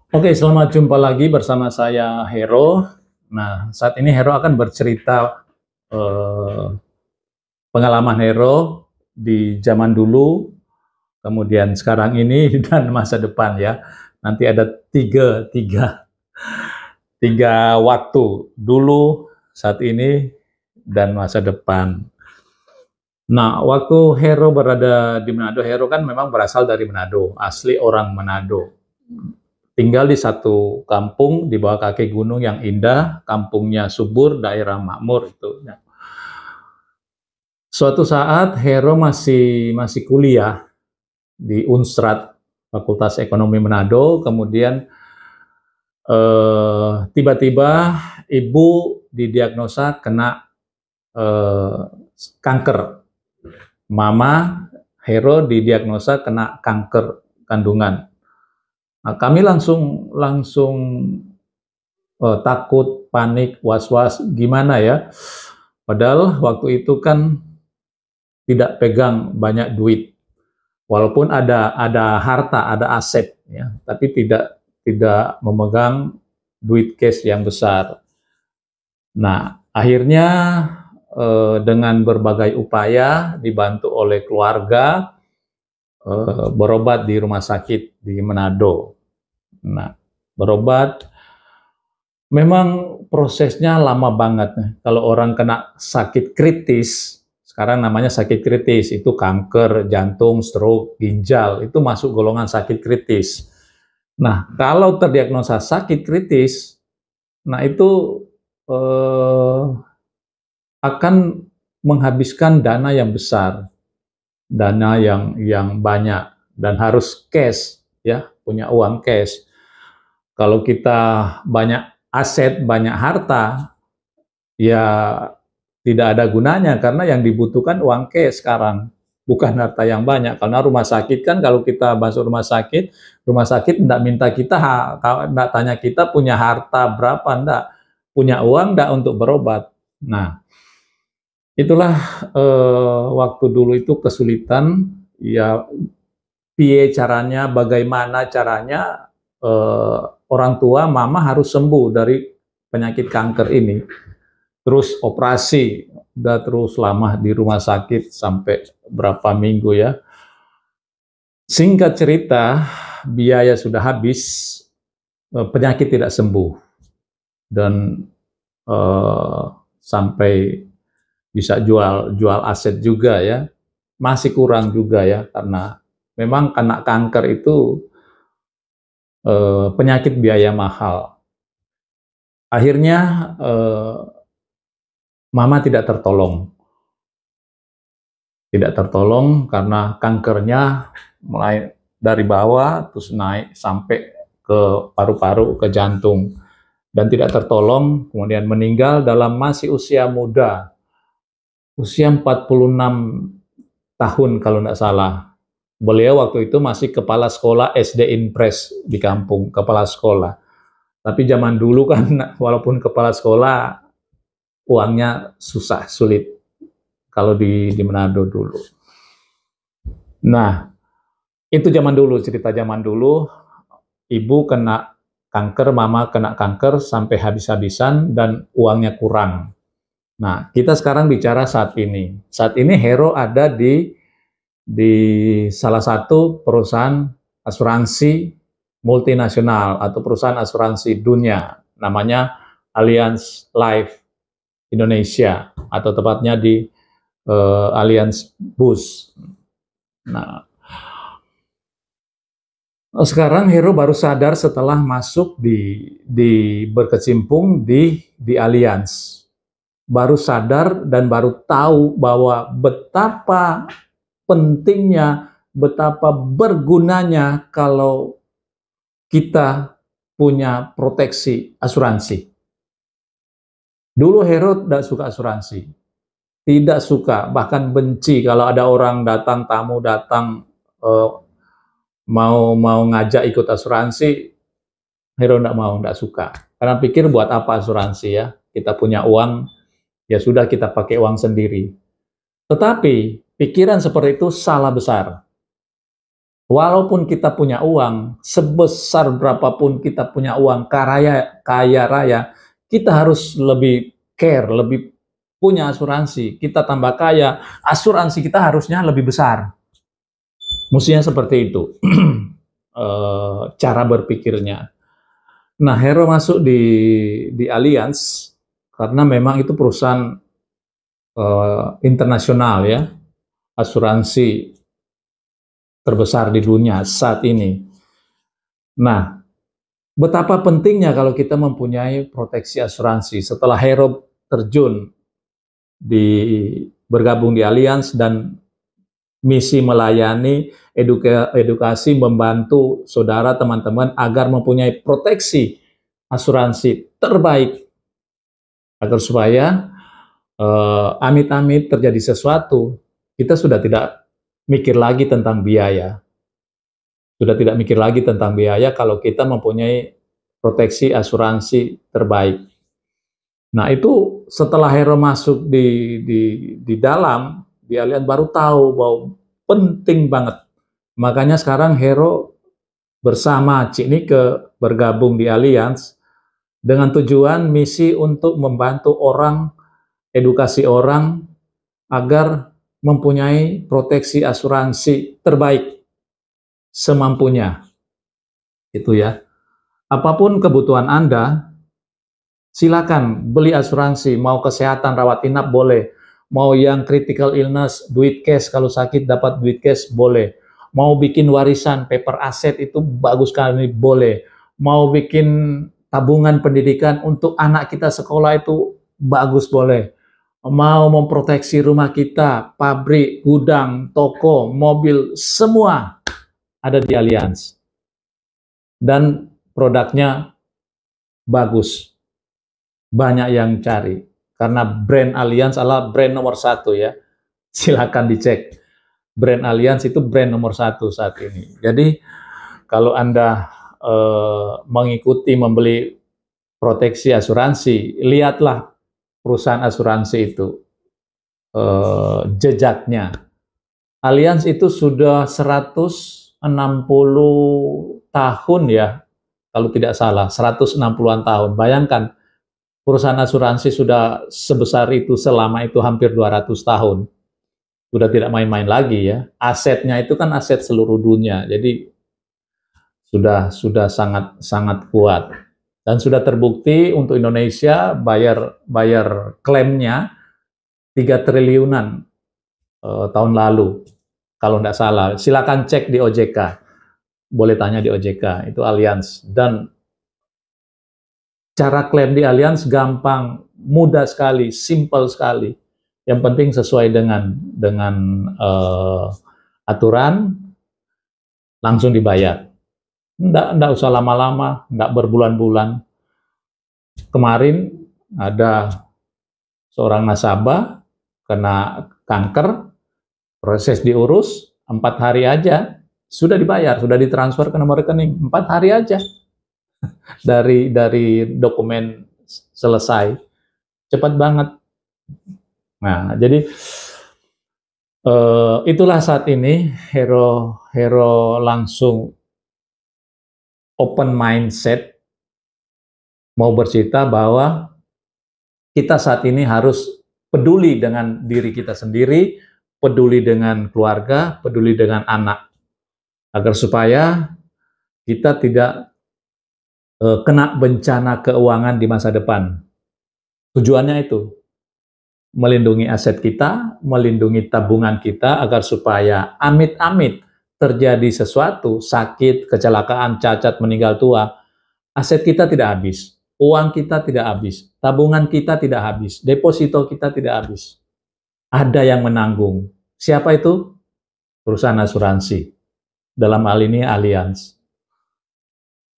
Oke, selamat jumpa lagi bersama saya Hero. Nah, saat ini Hero akan bercerita pengalaman Hero di zaman dulu, kemudian sekarang ini, dan masa depan ya. Nanti ada tiga waktu, dulu, saat ini, dan masa depan. Nah, waktu Hero berada di Manado, Hero kan memang berasal dari Manado, asli orang Manado. Tinggal di satu kampung di bawah kaki gunung yang indah, kampungnya subur, daerah makmur itu. Suatu saat Hero masih kuliah di Unstrat, Fakultas Ekonomi Manado, kemudian tiba-tiba ibu didiagnosa kena kanker. Mama Hero didiagnosa kena kanker kandungan. Nah, kami langsung takut, panik, was-was, gimana ya? Padahal waktu itu kan tidak pegang banyak duit, walaupun ada harta, ada aset, ya, tapi tidak memegang duit cash yang besar. Nah, akhirnya dengan berbagai upaya dibantu oleh keluarga, berobat di rumah sakit di Manado. Nah, berobat memang prosesnya lama banget. Kalau orang kena sakit kritis, sekarang namanya sakit kritis, itu kanker, jantung, stroke, ginjal, itu masuk golongan sakit kritis. Nah, kalau terdiagnosa sakit kritis, nah itu akan menghabiskan dana yang besar, dana yang banyak, dan harus cash, ya, punya uang cash. Kalau kita banyak aset, banyak harta, ya tidak ada gunanya, karena yang dibutuhkan uang cash sekarang, bukan harta yang banyak. Karena rumah sakit kan, kalau kita masuk rumah sakit tidak minta kita, tidak tanya kita punya harta berapa, tidak, punya uang tidak untuk berobat. Nah, itulah waktu dulu itu kesulitan, ya, bagaimana caranya orang tua mama harus sembuh dari penyakit kanker ini. Terus operasi, udah terus lama di rumah sakit sampai berapa minggu ya. Singkat cerita, biaya sudah habis, penyakit tidak sembuh, dan sampai bisa jual aset juga ya, masih kurang juga ya, karena memang kena kanker itu penyakit biaya mahal. Akhirnya mama tidak tertolong karena kankernya mulai dari bawah terus naik sampai ke paru-paru, ke jantung, dan tidak tertolong, kemudian meninggal dalam masih usia muda, usia 46 tahun kalau tidak salah. Beliau waktu itu masih kepala sekolah SD Impres di kampung, kepala sekolah. Tapi zaman dulu kan, walaupun kepala sekolah, uangnya susah, sulit kalau di Manado dulu. Nah, itu zaman dulu, cerita zaman dulu. Ibu kena kanker, mama kena kanker sampai habis-habisan dan uangnya kurang. Nah, kita sekarang bicara saat ini. Saat ini Hero ada di salah satu perusahaan asuransi multinasional atau perusahaan asuransi dunia, namanya Allianz Life Indonesia, atau tepatnya di Allianz Bus. Nah, sekarang Hero baru sadar setelah masuk berkecimpung di Allianz. Baru sadar dan baru tahu bahwa betapa pentingnya, betapa bergunanya kalau kita punya proteksi asuransi. Dulu Hero tidak suka asuransi, tidak suka, bahkan benci kalau ada orang datang, tamu datang, mau ngajak ikut asuransi, Hero tidak suka. Karena pikir buat apa asuransi ya, kita punya uang, ya sudah kita pakai uang sendiri. Tetapi pikiran seperti itu salah besar. Walaupun kita punya uang, sebesar berapapun kita punya uang, kaya raya, kita harus lebih care, lebih punya asuransi. Kita tambah kaya, asuransi kita harusnya lebih besar. Mestinya seperti itu cara berpikirnya. Nah, Hero masuk di Allianz karena memang itu perusahaan internasional ya, asuransi terbesar di dunia saat ini. Nah, betapa pentingnya kalau kita mempunyai proteksi asuransi. Setelah Hero terjun bergabung di Allianz dan misi melayani, edukasi, membantu saudara, teman-teman agar mempunyai proteksi asuransi terbaik agar supaya amit-amit terjadi sesuatu, kita sudah tidak mikir lagi tentang biaya. Sudah tidak mikir lagi tentang biaya kalau kita mempunyai proteksi asuransi terbaik. Nah, itu setelah Hero masuk di dalam, di Allianz baru tahu bahwa penting banget. Makanya sekarang Hero bersama Cik Nike bergabung di Allianz dengan tujuan misi untuk membantu orang, edukasi orang agar mempunyai proteksi asuransi terbaik semampunya. Itu ya. Apapun kebutuhan Anda, silakan beli asuransi, mau kesehatan rawat inap boleh, mau yang critical illness, duit cash kalau sakit dapat duit cash boleh, mau bikin warisan paper aset itu bagus sekali boleh, mau bikin tabungan pendidikan untuk anak kita sekolah itu bagus boleh, mau memproteksi rumah kita, pabrik, gudang, toko, mobil, semua ada di Allianz. Dan produknya bagus. Banyak yang cari. Karena brand Allianz adalah brand nomor 1 ya. Silakan dicek. Brand Allianz itu brand nomor 1 saat ini. Jadi kalau Anda mengikuti membeli proteksi asuransi, lihatlah perusahaan asuransi itu jejaknya. Allianz itu sudah 160 tahun ya, kalau tidak salah, 160-an tahun. Bayangkan, perusahaan asuransi sudah sebesar itu selama itu hampir 200 tahun. Sudah tidak main-main lagi ya. Asetnya itu kan aset seluruh dunia. Jadi sudah sangat kuat. Dan sudah terbukti untuk Indonesia bayar klaimnya 3 triliunan tahun lalu. Kalau tidak salah, silakan cek di OJK. Boleh tanya di OJK, itu Allianz. Dan cara klaim di Allianz gampang, mudah sekali, simple sekali. Yang penting sesuai dengan aturan, langsung dibayar. Nggak usah lama-lama, nggak berbulan-bulan. Kemarin ada seorang nasabah kena kanker, proses diurus, 4 hari aja, sudah dibayar, sudah ditransfer ke nomor rekening, 4 hari aja. Dari dokumen selesai, cepat banget. Nah, jadi itulah saat ini Hero langsung open mindset, mau bercerita bahwa kita saat ini harus peduli dengan diri kita sendiri, peduli dengan keluarga, peduli dengan anak, agar supaya kita tidak kena bencana keuangan di masa depan. Tujuannya itu, melindungi aset kita, melindungi tabungan kita, agar supaya amit-amit terjadi sesuatu, sakit, kecelakaan, cacat, meninggal tua, aset kita tidak habis, uang kita tidak habis, tabungan kita tidak habis, deposito kita tidak habis. Ada yang menanggung. Siapa itu? Perusahaan asuransi. Dalam hal ini Allianz.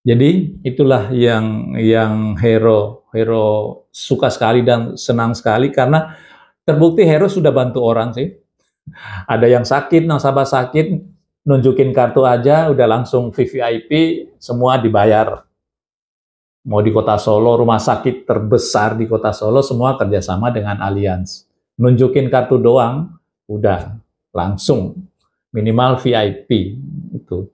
Jadi itulah yang Hero suka sekali dan senang sekali, karena terbukti Hero sudah bantu orang sih. Ada yang sakit, nasabah sakit, nunjukin kartu aja, udah langsung VVIP, semua dibayar. Mau di kota Solo, rumah sakit terbesar di kota Solo, semua kerjasama dengan Allianz. Nunjukin kartu doang, udah langsung minimal VIP itu.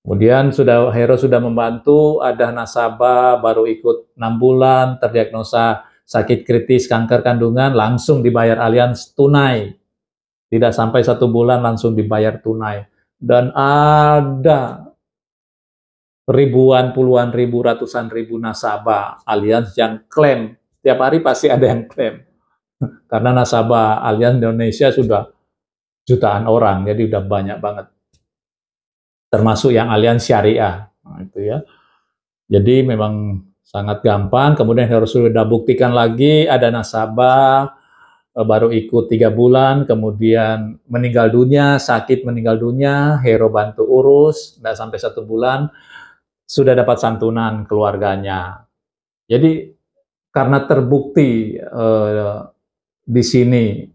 Kemudian Hero sudah membantu, ada nasabah baru ikut 6 bulan, terdiagnosa sakit kritis kanker kandungan, langsung dibayar Allianz tunai. Tidak sampai 1 bulan langsung dibayar tunai. Dan ada ribuan, puluhan ribu, ratusan ribu nasabah Allianz yang klaim. Tiap hari pasti ada yang klaim. Karena nasabah Allianz Indonesia sudah jutaan orang, jadi udah banyak banget. Termasuk yang Allianz Syariah. Nah, itu ya. Jadi memang sangat gampang. Kemudian harus sudah buktikan lagi, ada nasabah baru ikut 3 bulan, kemudian meninggal dunia, sakit meninggal dunia, Hero bantu urus, tidak sampai 1 bulan, sudah dapat santunan keluarganya. Jadi karena terbukti di sini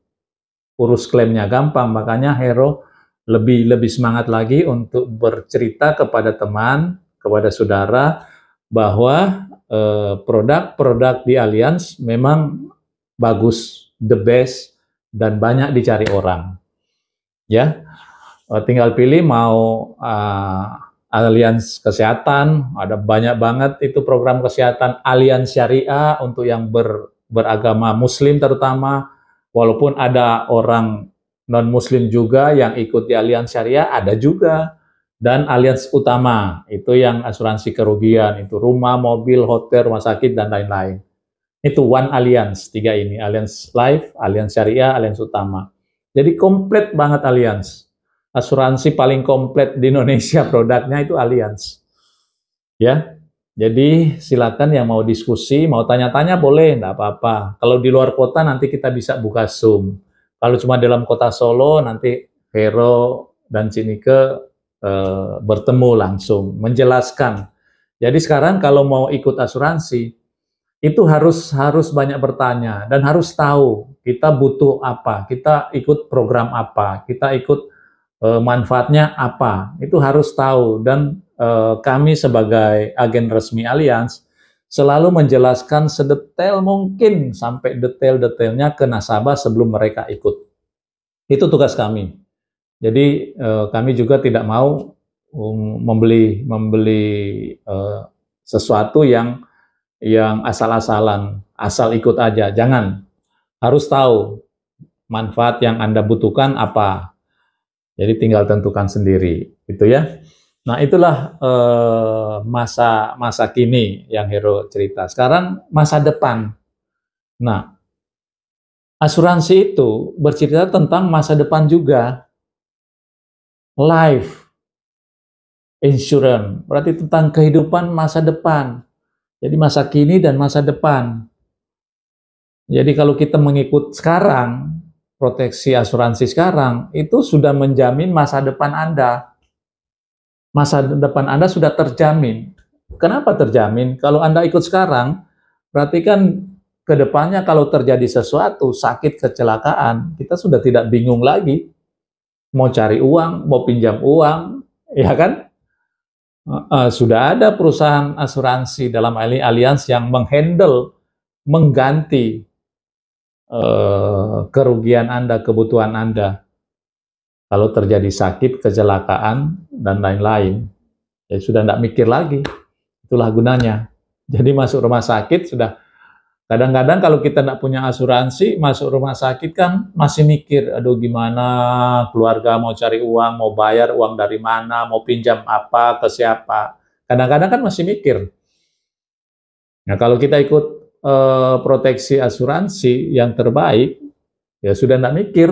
urus klaimnya gampang, makanya Hero lebih semangat lagi untuk bercerita kepada teman, kepada saudara, bahwa produk-produk di Allianz memang bagus, the best, dan banyak dicari orang. Ya, tinggal pilih mau Allianz Kesehatan, ada banyak banget itu program kesehatan, Allianz Syariah untuk yang beragama Muslim terutama, walaupun ada orang non-Muslim juga yang ikut di Allianz Syariah, ada juga. Dan Allianz Utama, itu yang asuransi kerugian, itu rumah, mobil, hotel, rumah sakit, dan lain-lain. Itu One Allianz, 3 ini, Allianz Life, Allianz Syariah, Allianz Utama. Jadi komplit banget Allianz. Asuransi paling komplit di Indonesia produknya itu Allianz. Ya, jadi silakan yang mau diskusi, mau tanya-tanya boleh, enggak apa-apa. Kalau di luar kota nanti kita bisa buka Zoom. Kalau cuma dalam kota Solo nanti Hero dan Cinike bertemu langsung, menjelaskan. Jadi sekarang kalau mau ikut asuransi, itu harus banyak bertanya dan harus tahu kita butuh apa, kita ikut program apa, kita ikut manfaatnya apa, itu harus tahu. Dan kami sebagai agen resmi Allianz selalu menjelaskan sedetail mungkin sampai detail-detailnya ke nasabah sebelum mereka ikut. Itu tugas kami. Jadi kami juga tidak mau membeli sesuatu yang asal-asalan, asal ikut aja. Jangan. Harus tahu manfaat yang Anda butuhkan apa. Jadi tinggal tentukan sendiri, gitu ya. Nah, itulah masa kini yang Hero cerita. Sekarang masa depan. Nah, asuransi itu bercerita tentang masa depan juga. Life insurance, berarti tentang kehidupan masa depan. Jadi masa kini dan masa depan. Jadi kalau kita mengikut sekarang, proteksi asuransi sekarang, itu sudah menjamin masa depan Anda. Masa depan Anda sudah terjamin. Kenapa terjamin? Kalau Anda ikut sekarang, berarti kan ke depannya kalau terjadi sesuatu, sakit, kecelakaan, kita sudah tidak bingung lagi. Mau cari uang, mau pinjam uang, ya kan? Sudah ada perusahaan asuransi dalam Allianz yang mengganti kerugian Anda, kebutuhan Anda. Kalau terjadi sakit, kecelakaan, dan lain-lain, ya sudah tidak mikir lagi. Itulah gunanya. Jadi masuk rumah sakit sudah. Kadang-kadang kalau kita tidak punya asuransi, masuk rumah sakit kan masih mikir, aduh gimana, keluarga mau cari uang, mau bayar uang dari mana, mau pinjam apa, ke siapa. Kadang-kadang kan masih mikir. Nah, kalau kita ikut proteksi asuransi yang terbaik, ya sudah tidak mikir.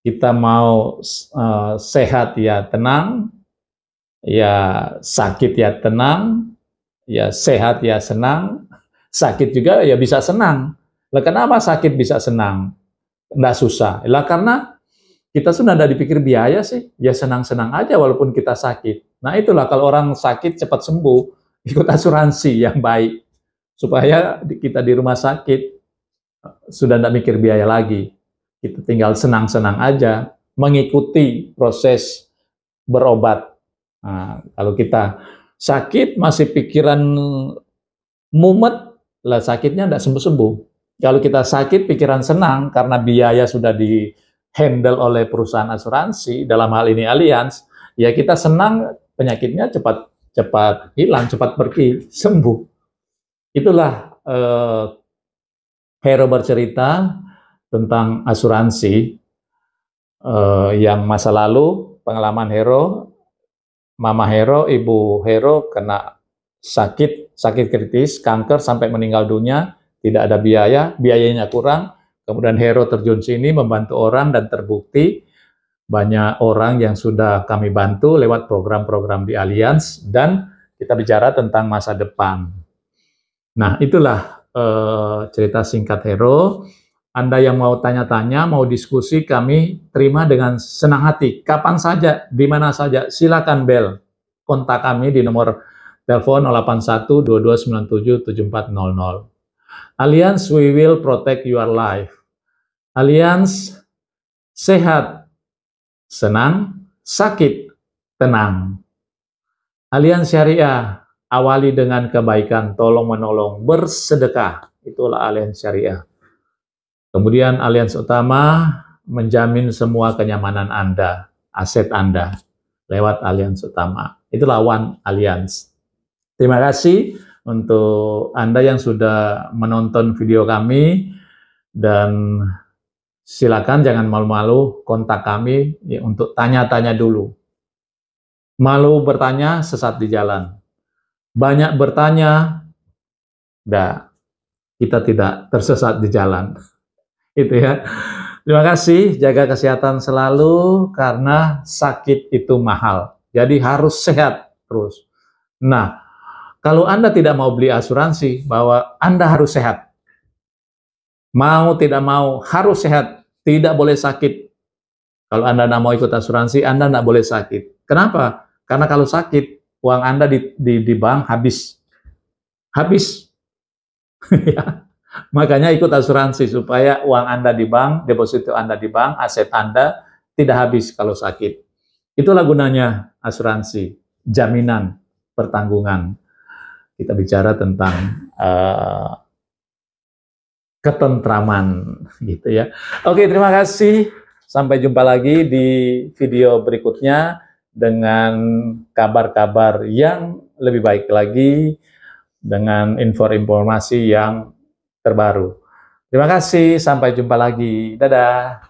Kita mau sehat ya tenang, ya sakit ya tenang, ya sehat ya senang, sakit juga ya bisa senang. Lah kenapa sakit bisa senang? Nggak susah. Lah karena kita sudah tidak dipikir biaya sih, ya senang-senang aja walaupun kita sakit. Nah itulah kalau orang sakit cepat sembuh, ikut asuransi yang baik. Supaya kita di rumah sakit sudah tidak mikir biaya lagi. Kita tinggal senang-senang aja, mengikuti proses berobat. Nah, kalau kita sakit masih pikiran mumet, lah sakitnya tidak sembuh-sembuh. Kalau kita sakit pikiran senang karena biaya sudah handle oleh perusahaan asuransi, dalam hal ini Allianz, ya kita senang penyakitnya cepat hilang, cepat pergi, sembuh. Itulah Hero bercerita tentang asuransi yang masa lalu, pengalaman Hero, Mama Hero, Ibu Hero kena sakit kritis, kanker sampai meninggal dunia, tidak ada biayanya kurang. Kemudian Hero terjun sini membantu orang dan terbukti banyak orang yang sudah kami bantu lewat program-program di Allianz, dan kita bicara tentang masa depan. Nah, itulah cerita singkat Hero. Anda yang mau tanya-tanya, mau diskusi, kami terima dengan senang hati. Kapan saja, di mana saja, silakan bel. Kontak kami di nomor telepon 081-2297-7400. Allianz, we will protect your life. Allianz, sehat, senang, sakit, tenang. Allianz Syariah, awali dengan kebaikan, tolong-menolong, bersedekah. Itulah Allianz Syariah. Kemudian Allianz Utama menjamin semua kenyamanan Anda, aset Anda, lewat Allianz Utama. Itulah One Allianz. Terima kasih untuk Anda yang sudah menonton video kami, dan silakan jangan malu-malu kontak kami ya, untuk tanya-tanya dulu. Malu bertanya, sesat di jalan. Banyak bertanya, kita tidak tersesat di jalan. Itu ya. Terima kasih, jaga kesehatan selalu karena sakit itu mahal. Jadi harus sehat terus. Nah, kalau Anda tidak mau beli asuransi, bahwa Anda harus sehat. Mau tidak mau harus sehat, tidak boleh sakit. Kalau Anda tidak mau ikut asuransi, Anda tidak boleh sakit. Kenapa? Karena kalau sakit, uang Anda di bank habis. Habis. Ya. Makanya ikut asuransi supaya uang Anda di bank, deposito Anda di bank, aset Anda tidak habis kalau sakit. Itulah gunanya asuransi, jaminan, pertanggungan. Kita bicara tentang ketentraman gitu ya. Oke, terima kasih. Sampai jumpa lagi di video berikutnya dengan kabar-kabar yang lebih baik lagi, dengan informasi yang terbaru. Terima kasih, sampai jumpa lagi. Dadah.